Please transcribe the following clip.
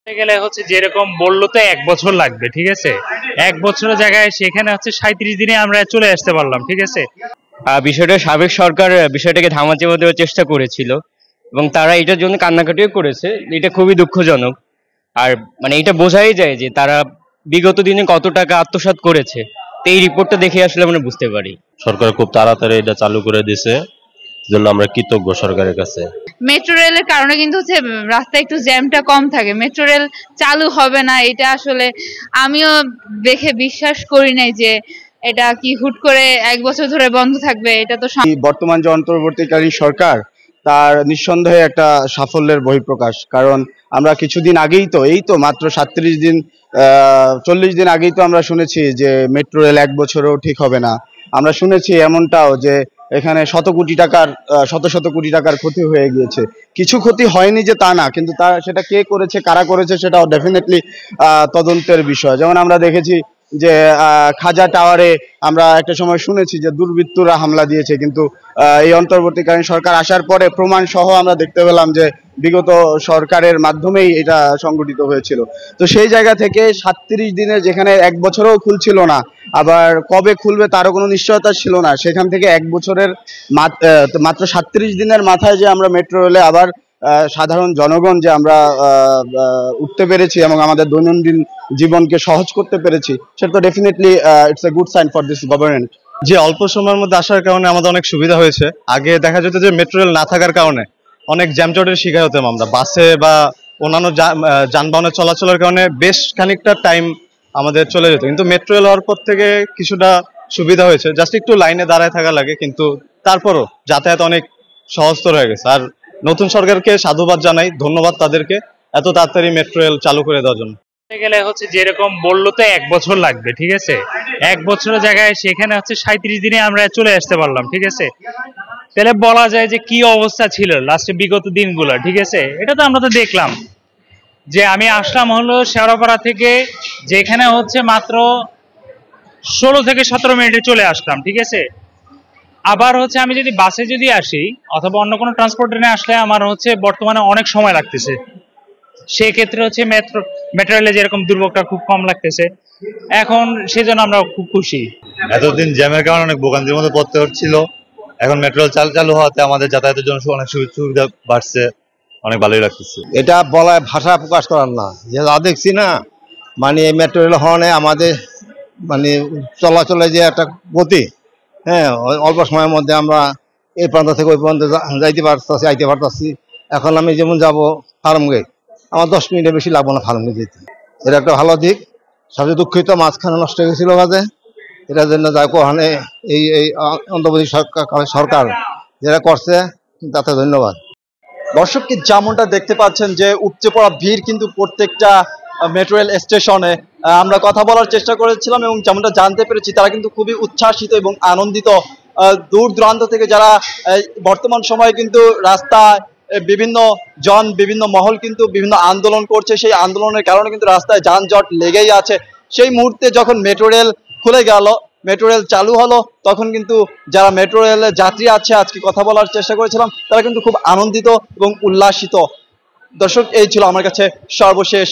গেলে হচ্ছে যেরকম বললো তো 1 বছর লাগবে, ঠিক আছে। 1 বছরের জায়গায় সেখানে হচ্ছে 37 দিনে আমরা চলে আসতে পারলাম, ঠিক আছে। বিষয়টা সাবেক সরকার বিষয়টাকে ধামাচাপা দেওয়ার চেষ্টা করেছিল এবং তারা এটার জন্য কান্নাকাটিও করেছে। এটা খুবই দুঃখজনক। আর মানে এটা বোঝাই যায় যে তারা বিগত দিনে কত টাকা আত্মসাৎ করেছে। তো এই রিপোর্টটা দেখে আসলে আমরা বুঝতে পারি। সরকার খুব তাড়াতাড়ি এটা চালু করে দিয়েছে, জন্য আমরা কৃতজ্ঞ সরকারের কাছে। মেট্রো রেলের কারণে কিন্তু হচ্ছে রাস্তায় একটু জ্যামটা কম থাকে। মেট্রো রেল চালু হবে না এটা আসলে আমিও দেখে বিশ্বাস করি নাই যে এটা কি হুট করে 1 বছর ধরে বন্ধ থাকবে। এটা তো বর্তমান যে অন্তর্বর্তীকালীন সরকার, তার নিঃসন্দেহে একটা সাফল্যের বহিঃপ্রকাশ। কারণ আমরা কিছুদিন আগেই তো মাত্র 37 দিন 40 দিন আগেই তো আমরা শুনেছি যে মেট্রো রেল 1 বছরেও ঠিক হবে না। আমরা শুনেছি এমনটাও যে এখানে শত কোটি টাকার ক্ষতি হয়ে গিয়েছে। কিছু ক্ষতি হয়নি যে তা না, কিন্তু সেটা কে করেছে, কারা করেছে, সেটাও ডেফিনেটলি তদন্তের বিষয়। যেমন আমরা দেখেছি যে খাজা টাওয়ারে আমরা একটা সময় শুনেছি যে দুর্বৃত্তরা হামলা দিয়েছে, কিন্তু এই অন্তর্বর্তীকালীন সরকার আসার পরে প্রমাণ সহ আমরা দেখতে পেলাম যে বিগত সরকারের মাধ্যমেই এটা সংগঠিত হয়েছিল। তো সেই জায়গা থেকে 37 দিনের, যেখানে 1 বছরও খুলছিল না, আবার কবে খুলবে তারও কোনো নিশ্চয়তা ছিল না, সেখান থেকে 1 বছরের মাত্র 37 দিনের মাথায় যে আমরা মেট্রো রেলে আবার সাধারণ জনগণ যে আমরা উঠতে পেরেছি এবং আমাদের দৈনন্দিন জীবনকে সহজ করতে পেরেছি, সেটা তো definitely it's a good sign for this government. যে অল্প সময়ের মধ্যে আসার কারণে আমাদের অনেক সুবিধা হয়েছে। আগে দেখা যেত যে মেট্রো রেল না থাকার কারণে অনেক জ্যামজটের শিকার হতাম আমরা। বাসে বা অন্যান্য যানবাহনের চলাচলের কারণে বেশ খানিকটা টাইম আমাদের চলে যেত, কিন্তু মেট্রো রেল হওয়ার পর থেকে কিছুটা সুবিধা হয়েছে। জাস্ট একটু লাইনে দাঁড়ায় থাকা লাগে, কিন্তু তারপরও যাতায়াত অনেক সহজতর হয়ে গেছে। আর নতুন সরকারকে সাধুবাদ জানাই, ধন্যবাদ তাদেরকে এত তাড়াতাড়ি মেট্রো রেল চালু করে দেওয়ার জন্য। গেলে হচ্ছে যেরকম বললো তো 1 বছর লাগবে, ঠিক আছে। 1 বছরের জায়গায় সেখানে হচ্ছে 37 দিনে আমরা চলে আসতে পারলাম, ঠিক আছে। তাহলে বলা যায় যে কি অবস্থা ছিল লাস্টে বিগত দিনগুলো, ঠিক আছে। এটা তো আমরা তো দেখলাম যে আমি আসলাম হলো শেওড়াপাড়া থেকে, যেখানে হচ্ছে মাত্র 16 থেকে 17 মিনিটে চলে আসলাম, ঠিক আছে। আবার হচ্ছে আমি যদি বাসে যদি আসি অথবা অন্য কোনো ট্রান্সপোর্ট ট্রেনে আসলে আমার হচ্ছে বর্তমানে অনেক সময় লাগতেছে। সেক্ষেত্রে হচ্ছে মেট্রো রেলে যেরকম দুর্ভোগটা খুব কম লাগতেছে এখন, সেজন্য আমরা খুব খুশি। এতদিন জ্যামের কারণে অনেক ভোগান্তির মধ্যে পড়তে হচ্ছিল, এখন মেট্রো রেল চালু হওয়াতে আমাদের যাতায়াতের জন্য অনেক সুবিধা বাড়ছে, অনেক ভালোই লাগতেছে। এটা বলায় ভাষা প্রকাশ করার না, যে যা দেখছি না, মানে মেট্রো রেল হওয়ানে আমাদের মানে চলাচলে যে একটা গতি, হ্যাঁ, অল্প সময়ের মধ্যে আমরা এই প্রান্ত থেকে ওই প্রান্তে আইতে পারতেছি। এখন আমি যেমন যাব ফার্মগেট, আমার 10 মিনিটের বেশি লাগবো না ফার্মগেট যেতে। এটা একটা ভালো দিক। সবচেয়ে দুঃখিত মাঝখানে নষ্ট হয়ে গেছিল কাজে, এটার জন্য যা ওখানে এই অন্তর্বর্তী সরকার যেটা করছে তাতে ধন্যবাদ। দর্শককে যেমনটা দেখতে পাচ্ছেন যে উপচে পড়া ভিড় কিন্তু প্রত্যেকটা মেট্রো রেল স্টেশনে। আমরা কথা বলার চেষ্টা করেছিলাম এবং যেমনটা জানতে পেরেছি তারা কিন্তু খুবই উচ্ছ্বাসিত এবং আনন্দিত। দূর দূরান্ত থেকে যারা বর্তমান সময়ে কিন্তু রাস্তায় বিভিন্ন মহল কিন্তু বিভিন্ন আন্দোলন করছে, সেই আন্দোলনের কারণে কিন্তু রাস্তায় যানজট লেগেই আছে। সেই মুহূর্তে যখন মেট্রো রেল খুলে গেল, মেট্রো রেল চালু হলো, তখন কিন্তু যারা মেট্রো রেলের যাত্রী আছে, আজকে কথা বলার চেষ্টা করেছিলাম, তারা কিন্তু খুব আনন্দিত এবং উল্লাসিত। দর্শক, এই ছিল আমার কাছে সর্বশেষ